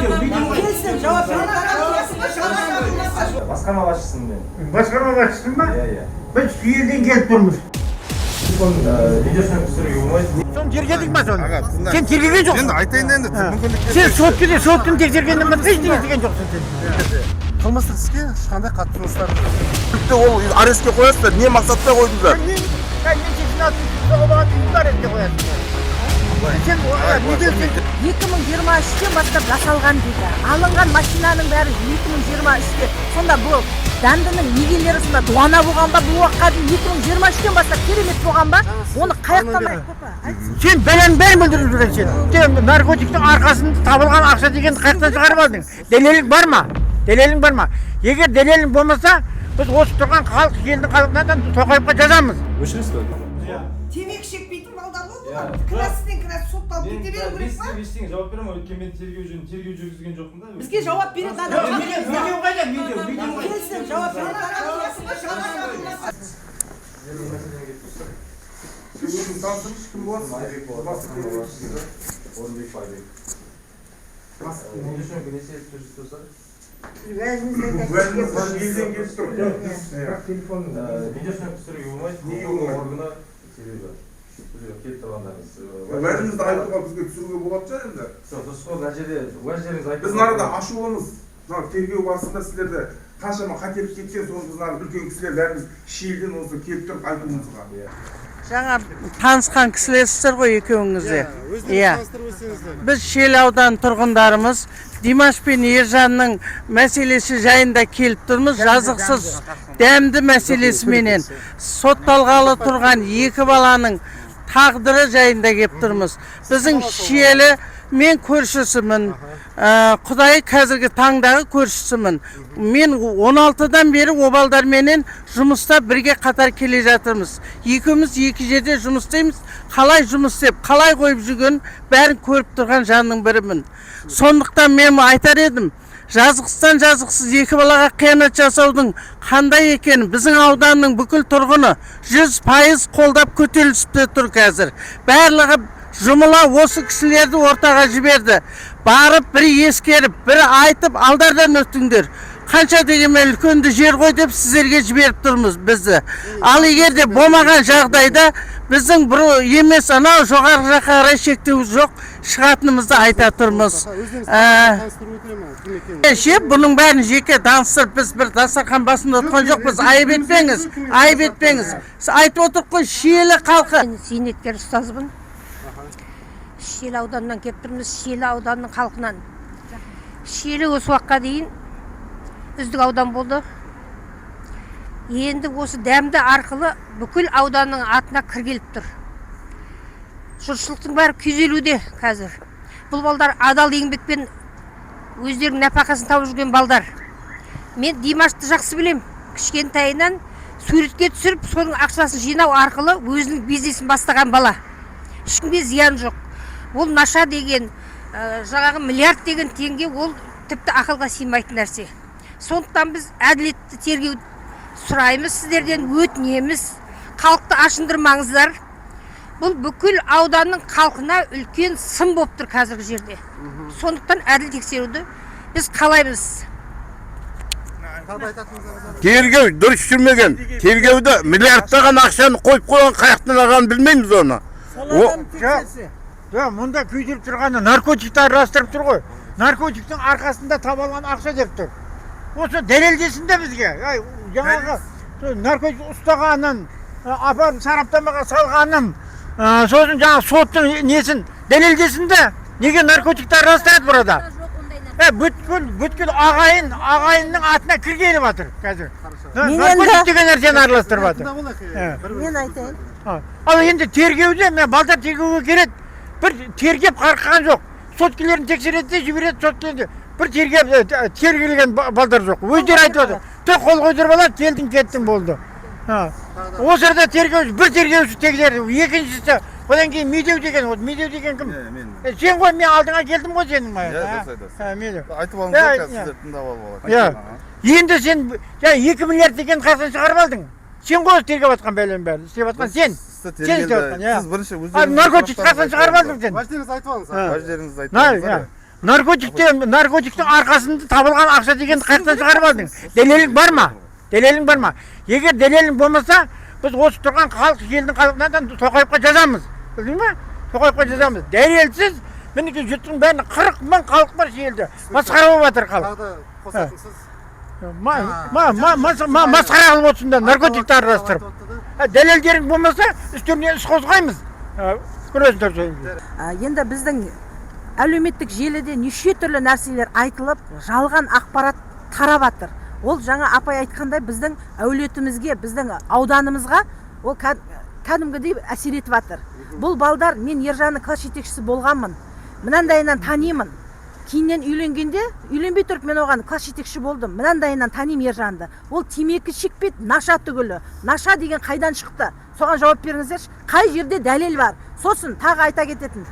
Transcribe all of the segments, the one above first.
Келсін, жауап бер. Басқарма басшысымын мен. Басқарма басшысың ба? Иә. Біз Киевден келіп тұрмыз. Видеосына түсіруге болмайды. Соны тергедің ба соны? Сен тергеген жоқсың. Енді айтайын енді, мүмкіндік Сен соттың тексергеннен ба ештеңе естіген жоқсың сен. қылмыстық іске ешқандай қатысушылар. Тіпті ол арестке қоясыздар, не мақсатта қойдыңдар? Мен сексен алтыншы оған дейін арестке қоясың. Сен не деусің? 2023-тен бастап жасалған дейді. Алынған машинаның бәрі 2023-те. Сонда бұл дәндінің егелері сонда дуана болған ба? Бұл уақытқа дейін 2023-тен бастап керемет болған ба? Оны қаяқтан Сен бәлен бәрін бүлдіріп жүрген сен. Наркотиктің арқасында табылған ақша дегенді қаяқтан шығарып алдың. Дәлелің бар ма? Дәлелің бар ма? Егер дәлелің болмаса, біз осы тұрған халық елдің халқынан Тоқаевқа жазамыз. Өшіресіз бе? темекі шекпейтін балдар ғой бұлар. Кінәсінен кінәсі сотталып кете беру керек па? Мен ештеңе жауап беремін, өйткені мен тергеу жүргізген жоқпын да. Бізге жауап береді адам. Видео қайда? Видео. Келсін, жауап бер. Өзің танысыңыз кім боласыз? Айбек болады. Орынбек Айбек. Видеосына не себеп тұрсыздар? Елден келіп тұр. Видеосына түсіруге болмайды. Органы себебі. Келіп тұрғандарыңыз. Уәжіңізді айтуға бізге түсіруге болады шығар енді. Дұрыс қой, мына жерде уәждеріңізді айтып. Біз нарада ашулымыз. Тергеу барысында сіздерді қаншама қателік кеткен, соны біз үлкен кісілер бәріміз шиелден осы келіп тұрып айтуымызға. Жаңа танысқан кісілерсіздер ғой екеуіңіз де. Иә. Біз Шел ауданы тұрғындарымыз Димаш пен Ержанның мәселесі жайында келіп тұрмыз. Жазықсыз дәмді мәселесіменен сотталғалы тұрған екі баланың тағдыры жайында келіп тұрмыз. Біздің Шелі мен көршісімін. Құдай қазіргі таңдағы көршісімін. Мен 16-дан бері обалдарменен жұмыста бірге қатар келе жатырмыз. Екеуміз екі жерде жұмыс істейміз. Қалай жұмыс істеп, қалай қойып жүрген бәрін көріп тұрған жанның бірімін. Сондықтан мен айтар едім, жазықсыз екі балаға қиянат жасаудың қандай екенін біздің ауданның бүкіл тұрғыны 100% қолдап көтерілісіп тұр қазір. Барлығы жұмыла осы кісілерді ортаға жіберді. Барып бір ескеріп, бір айтып, алдардан өттіңдер. Қанша дегенмен үлкенді жер ғой деп сіздерге жіберіп тұрмыз бізді. Ал егер де болмаған жағдайда біздің бір емес анау жоғары жаққа қарай шектеу жоқ, шығатынымызды айта тұрмыз. Бұның бәрін жеке таныстырып, біз бір дастархан басында отырған жоқпыз. Айып етпеңіз. Айтып отырып қой, Шиелі халқы. Зейнеткер ұстазбын. Шиелі ауданынан келіп тұрмыз, Шиелі ауданының халқынан. Шиелі осы уақытқа дейін үздік аудан болды. Енді осы дәмді арқылы бүкіл ауданның атына кіргеліп тұр. Жұртшылықтың бәрі күйзелуде қазір. Бұл балдар адал еңбекпен өздерінің нәпақасын тауып жүрген балдар. Мен Димашты жақсы білем. Кішкентайынан суретке түсіріп, соның ақшасын жинау арқылы өзінің бизнесін бастаған бала. Ешкімге зиян жоқ. Ол наша деген, жаңағы миллиард деген теңге, ол тіпті ақылға сыймайтын нәрсе. Сондықтан біз әділетті тергеу сұраймыз, сіздерден өтінеміз. Халықты ашындырмаңыздар. Бұл бүкіл ауданның халқына үлкен сын болып тұр қазіргі жерде. Сондықтан әділ тексеруді біз қалаймыз. Тергеу дұрыс жүрмеген. Тергеуді миллиардтаған ақшаны қойып қойған қаяқтан алғанын білмейміз оны. Жоқ, мұнда күйдіріп тұрғаны наркотикті араластырып тұр ғой. Наркотиктің арқасында табылған ақша деп тұр. Осы дәлелдесін де бізге. Жаңағы наркотик ұстағанын, апарып сараптамаға салғанын, сосын жаңағы соттың несін дәлелдесін де. Неге наркотикті араластырады burada? Бүткіл ағайынның атына кіргелі батыр қазір. Наркотик деген нәрсені араластырып батыр. Мен айтайын. Ал енді тергеуде, балдар тергеуге келеді. Бір тергеп қарқыған жоқ. Соткелерін тексереді де жібереді соткелерді. Бір тергелген балдар жоқ. Өздері айтып отыр. Тек қол қойдырып алады, келдің кеттің болды. Осы жерде бір тергеуші тексерді. Екіншісі, одан кейін медеу деген кім? Сен ғой, мен алдыңа келдім ғой сенің ма? Айтып алыңыз жоқ, сіздер тыңдап алып алады. Енді сен 2 миллиард деген қасан шығарып алдың. Сен ғой тергеп атқан бәлем бәрі. Істеп атқан сен. Сіз бірінші наркотик қасан шығарып алдың сен? Уәждеріңізді айтып алыңыз. наркотиктің арқасында табылған ақша дегенді қаяқтан шығарып алдың? Дәлелің бар ма? Дәлелің бар ма? Егер дәлелің болмаса, біз осы тұрған халық, елдің халқынан Тоқаевқа жазамыз. Білдің ме? Тоқаевқа жазамыз. Дәлелсіз, мінекей жұрттың бәріне 40 мың халық бар елде. Масқара болып жатыр халық. Масқара қылып отырсыңдар, наркотикті араластырып. Дәлелдерің болмаса, үстіне іс қозғаймыз. Көресіңдер жөнінде. Енді біздің әлеуметтік желіде неше түрлі нәрселер айтылып, жалған ақпарат тарап жатыр. Ол жаңа апай айтқандай біздің әулетімізге, біздің ауданымызға ол кәдімгідей әсер етіп жатыр. Бұл балдар, мен Ержанның класс жетекшісі болғанмын. Мынандайынан танимын. Кейіннен үйленбей тұрып мен оған класс жетекші болдым. Мынандайынан танимын Ержанды. Ол темекі шекпейді, наша түгілі. Наша деген қайдан шықты? Соған жауап беріңіздерші. Қай жерде дәлел бар? Сосын тағы айта кететін.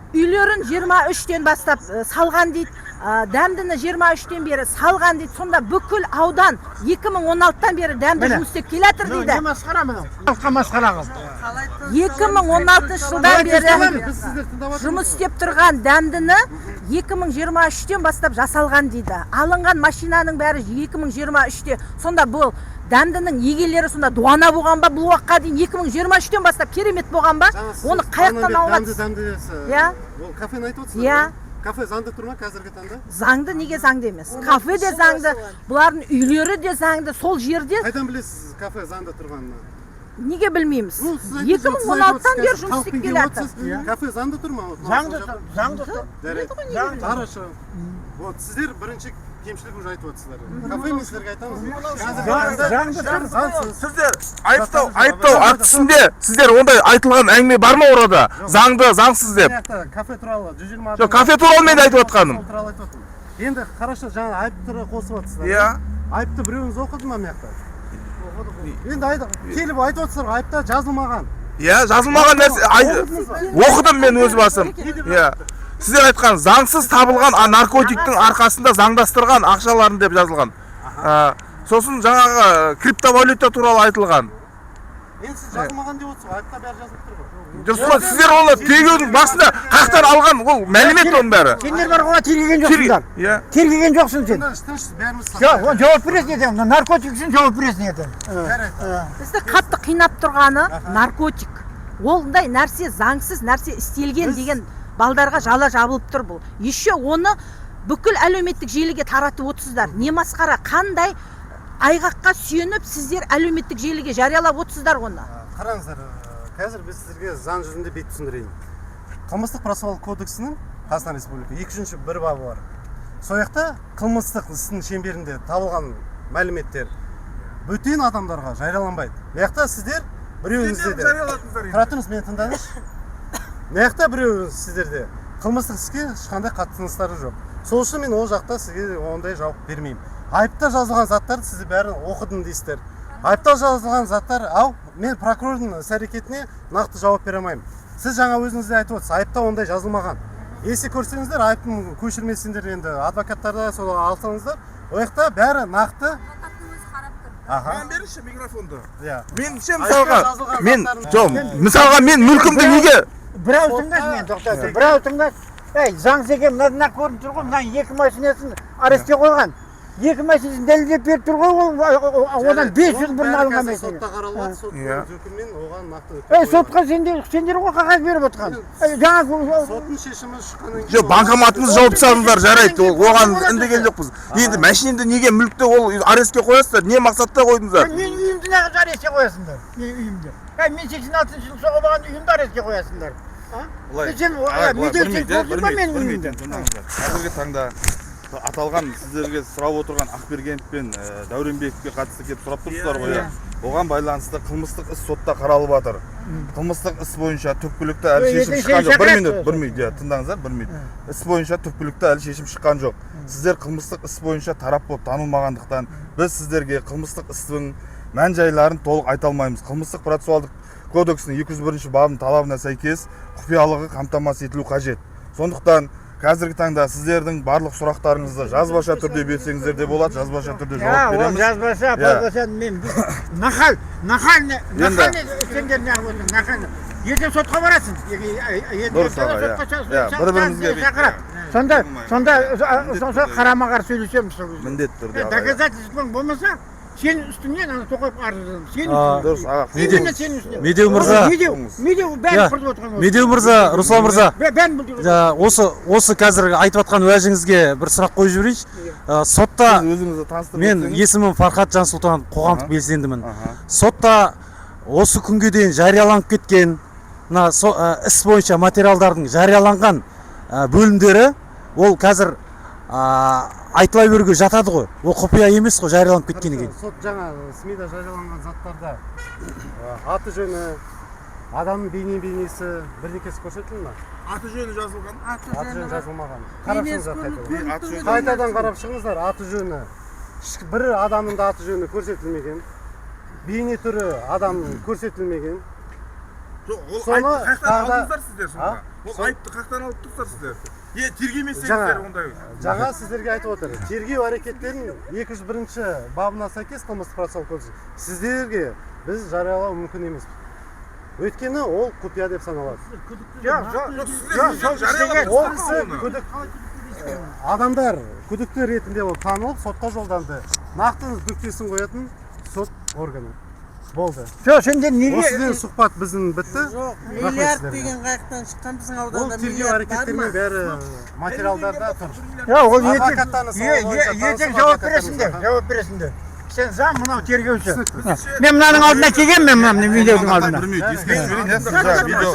Үйлерін 23-тен бастап салған дейді, дәмдіні 23-тен бері салған дейді. Сонда бүкіл аудан 2016-тан бері дәмді жұмыс істеп келатыр дейді. Не масқара мынау? Халыққа масқара қыл. 2016 жылдан бері жұмыс істеп тұрған дәмдіні 2023-тен бастап жасалған дейді. Алынған машинаның бәрі 2023-те. Сонда бұл дәмдінің егелері сонда дуана болған ба, бұл уақытқа дейін 2023-тен бастап керемет болған ба? Оны қаяқтан алғансыз? Иә. Ол кафені айтып отырсыз? Иә. Кафе заңды тұр ма қазіргі таңда? Заңды, неге заңды емес? Кафе де заңды, бұлардың үйлері де заңды, сол жерде. Қайдан білесіз кафе заңды тұрғанын? Неге білмейміз? 2016-тан бері жұмыс істеп келатыр. Кафе заңды тұр ма? Заңды тұр. Хорошо. Вот сіздер бірінші кемшілік уже айтып отырсыздар. Кафе мен сіздерге айтамыз. Сіздер айыптау актісінде сіздер ондай айтылған әңгіме бар ма орада? Заңды, заңсыз деп. Кафе туралы 120 Жоқ, кафе туралы мен айтып отқаным. Енді қарашы жаңа айыптыға қосып отырсыздар. Иә. Айыпты біреуіңіз оқыды ма маяқта? Енді келіп айтып отырсыздар, айыпта жазылмаған. Иә, жазылмаған нәрсе оқыдым мен өз басым. Иә. Сіздер айтқан заңсыз табылған наркотиктің арқасында заңдастырған ақшаларын деп жазылған. Сосын жаңағы криптовалюта туралы айтылған. Енді сіз жазылмаған деп отырсыз, айыпта бәрі жазылып тұр ғой. Дұрыс, сіздер оны тергеудің басында қақтан алған ол мәлімет оның бәрі. Сендер бар ғой тергеген жоқсыңдар. Иә. Тергеген жоқсың сен. Бәріміз Жоқ, жауап бересің ертең. Наркотик үшін жауап бересің ертең. Бізді қатты қинап тұрғаны наркотик. Олдай нәрсе заңсыз нәрсе істелген деген балдарға жала жабылып тұр бұл. Еще оны бүкіл әлеуметтік желіге таратып отырсыздар. Не масқара, қандай айғаққа сүйеніп сіздер әлеуметтік желіге жариялап отырсыздар оны. Қараңыздар, қазір біз сіздерге заң жүзінде бет түсіндірейін. Қылмыстық процессуалдық кодексінің Қазақстан Республикасы 2-ші бір бабы бар. Сол жақта қылмыстық істің шеңберінде табылған мәліметтер бөтен адамдарға жарияланбайды. Маяқта сіздер біреуіңізде де тұра тұрыңыз, мені тыңдаңызшы. Маяқта біреуіңіз сіздерде қылмыстық іске ешқандай қатысыңыздары жоқ. Сол үшін мен ол жақта сізге ондай жауап бермеймін. Айыпта жазылған заттарды сіздер бәрін оқыдым дейсіздер. Айыпта жазылған заттар, мен прокурордың іс-әрекетіне нақты жауап бере алмаймын. Сіз жаңа өзіңізде айтып отырсыз, айыпта ондай жазылмаған. Если көрсеңіздер, айыптың көшірмесіндер енді адвокаттарда сол алсаңыздар, ол жақта бәрі нақты. Мен беріңізші микрофонды. Иә. Мысалға мен мүлкімді неге? Бірау тыңдашы мен тоқтады. Бірау тыңдашы. Заңсыз екен, мына көрініп тұр ғой, мына 2 машинасын арестке қойған. 2 машинасын дәлелдеп беріп тұр ғой, одан 500 бұрын алынған мәселе. Сотта қаралады, соттың үкімімен оған нақты. Сотқа сендер ғой қағаз беріп отырған. Соттың шешімі шыққаннан кейін. Жоқ, банкоматымыз жауып тастадыңдар, жарайды, оған үндеген жоқпыз. Енді машинемді неге мүлікті ол арестке қоясыздар? Не мақсатта қойдыңыздар? Мен үйімді неғып арестке қоясыңдар? Мен үйімді. Мен 86 жыл соғып алған үйімді арестке қоясыңдар. Қазіргі таңда аталған сіздерге сұрап отырған Ақбергенов пен Дәуренбековке қатысты келіп сұрап тұрсыздар ғой. Оған байланысты қылмыстық іс сотта қаралып жатыр. Қылмыстық іс бойынша түпкілікті әлі шешім шыққан жоқ. Бір минут, тыңдаңыздар, 1 минут. Іс бойынша түпкілікті әлі шешім шыққан жоқ. Сіздер қылмыстық іс бойынша тарап болып танылмағандықтан біз сіздерге қылмыстық істің мән-жайларын толық айта алмаймыз. Қылмыстық процессуалдық кодексінің 201 бабының талабына сәйкес құпиялығы қамтамасыз етілу қажет. Сондықтан қазіргі таңда сіздердің барлық сұрақтарыңызды жазбаша түрде берсеңіздер де болады, жазбаша түрде жауап береміз. Жазбаша, болмаса мен нахал сендер неғып отырсың, нахал. Ертең сотқа барасың. Дұрыс аға, бір-бірімізге сонда қарама-қарсы сөйлесеміз сол кезде. міндетті түрде аға. Доказательствоң болмаса сен үстіңнен ана тоқап арыз жазамын. Сен Дұрыс аға. үстіңнен сен үстіңнен. Медеу мырза, Медеу бәрін құрып отырған осы. Медеу мырза, Руслан мырза, Бәрін білдіріп осы қазір айтып жатқан уәжіңізге бір сұрақ қойып жіберейінші. Сотта Өзіңізді таныстырып мен өтсеңіз. есімім Фархат Жансұлтанов, қоғамдық Аха. белсендімін. Аха. Сотта осы күнге дейін жарияланып кеткен мына іс бойынша материалдардың жарияланған бөлімдері ол қазір айтыла беруге жатады ғой. Ол құпия емес қой жарияланып кеткеннен кейін. Сот жаңа СМИда жарияланған заттарда аты жөні, адамның бейнесі бірдеңкесі көрсетілді ме? Аты жөні жазылған. Аты жөні жазылмаған. Қарап шығыңыздар қайтадан. Аты жөні Қайтадан қарап шығыңыздар, аты жөні. Бір адамның да аты жөні көрсетілмеген. Бейне түрі адамның көрсетілмеген. Жоқ, ол Соны айтты қақтан тағы да- алдыңыздар сіздер сонда. Ол айтты қақтан алып тұрсыздар сіздер. Тергемесеңіздер ондай. Жаңа сіздерге айтып отыр. Тергеу әрекеттерін 201-ші бабына сәйкес қылмыстық процессуалдық кодекс сіздерге біз жариялау мүмкін емес. Өйткені ол құпия деп саналады. Ол кісі адамдар күдікті ретінде ол танылып сотқа жолданды. Нақты нүктесін қоятын сот органы. Болды. сендер неге Осыдан сұхбат біздің бітті. Миллиард деген қаяқтан шыққан біздің Ол ауданда тергеу миллиард бар әрекеттерінің ма? бәрі материалдарда тұр. ол Адвокаттаны салып бойынша ертең танысып, жауап адвокаттарымыз бересіңдер, аха. жауап бересіңдер. Сен заң, мынау тергеуші. Мен мынаның алдына келгенмін, мына видеоның алдына. Білмейді, ескертіп жіберейін, иә, сіз жаңа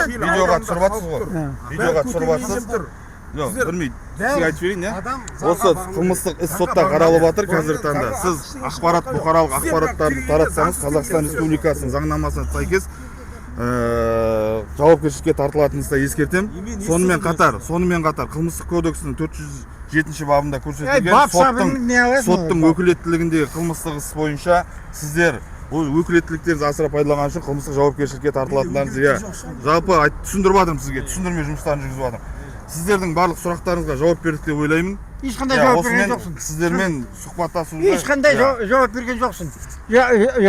видеоға түсіріп жатсыз ғой. Видеоға түсіріп жатсыз. Жоқ, білмейді. Сізге айтып жіберейін, иә. Адам Осы қылмыстық іс сотта қаралып жатыр қазіргі таңда. Сіз бұқаралық ақпараттарды таратсаңыз, Қазақстан Республикасының заңнамасына сәйкес жауапкершілікке тартылатыныңызды да ескертем. Сонымен қатар қылмыстық кодексінің 407 бабында көрсетілген соттың өкілеттілігіндегі қылмыстық іс бойынша сіздер ол өкілеттіліктеріңізді асыра пайдаланған үшін қылмыстық жауапкершілікке тартылатындарыңыз, иә. Жалпы түсіндіріп жатырмын сізге, түсіндірме жұмыстарын жүргізіп жатырмын. Сіздердің барлық сұрақтарыңызға жауап бердік деп ойлаймын. Ешқандай жауап берген жоқсың. Осымен сіздермен сұхбаттасуымызда Ешқандай жауап берген жоқсың.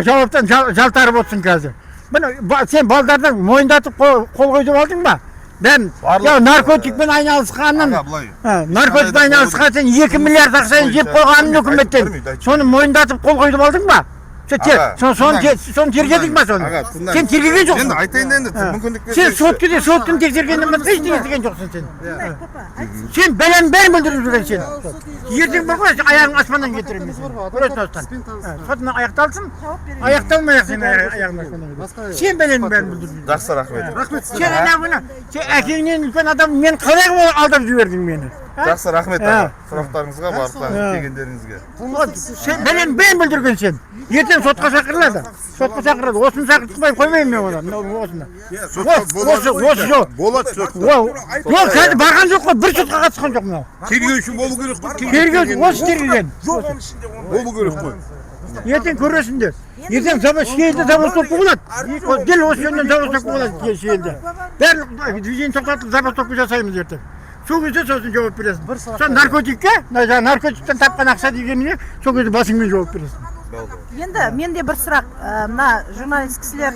Жауаптан жалтарып отырсың қазір. Сен балдардың мойындатып қол қойдып алдың ба? Бәрін наркотикпен айналысқанын, наркотикпен айналысқан сен 2 миллиард ақшаны жеп қойғанын өкіметтен. Соны мойындатып қол қойдып алдың ба? Соны тергедің ба соны? Сен тергеген жоқсың. Енді айтайын енді, мүмкіндік Сен соттың тексергеннен басқа ештеңе істеген жоқсың сен. Сен бәлен бәрін бүлдіріп жүрген сен. Ертең бір ғой аяғың аспаннан кетіремін сен. Көресің осыдан. Сотың аяқталсын, аяқталмай ақ сен аяғың аспаннан кетіремін. Сен бәленің бәрін бүлдіріп жүрген. Жақсы, рахмет. Сен анағына, сен әкеңнен үлкен адам, мен қалай алдап жібердің мені? Жақсы, рахмет аға. Сұрақтарыңызға, барлықтарыңыз келгендеріңізге. Сен бәлен бәрін бүлдірген сен. Ертең сотқа шақырылады. Осыны шақыртпай қоймаймын мен осыны. Осы жоқ. Болады сот. Ол қазір барған жоқ қой, бір сотқа қатысқан жоқ мынау. Тергеуші болу керек қой. Тергеуші осы тергеген. Болу керек қой. Ертең көресіңдер. Ертең шиелді забастовка болады. Дел осы жөнінен забастовка болады шиелді. Бәрі движение тоқтатып забастовка жасаймыз ертең. Сол кезде сосын жауап бересің. Сол наркотиктен тапқан ақша дегеніне сол кезде басыңмен жауап бересің. Енді менде бір сұрақ, мына журналист кісілер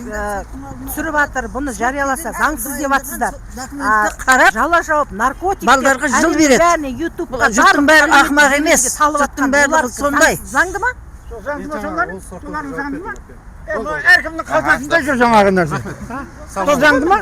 түсіріп жатыр, бұны жарияласа заңсыз деп жатсыздар. Жала жауап, наркотик Балдарға жыл береді. Жұрттың бәрі ақымақ емес. Жұрттың бәрі сондай. Заңды ма? Заңды ма солардың заңды ма? Әркімнің қалтасында жүр жаңағы нәрсе. Сол заңды ма?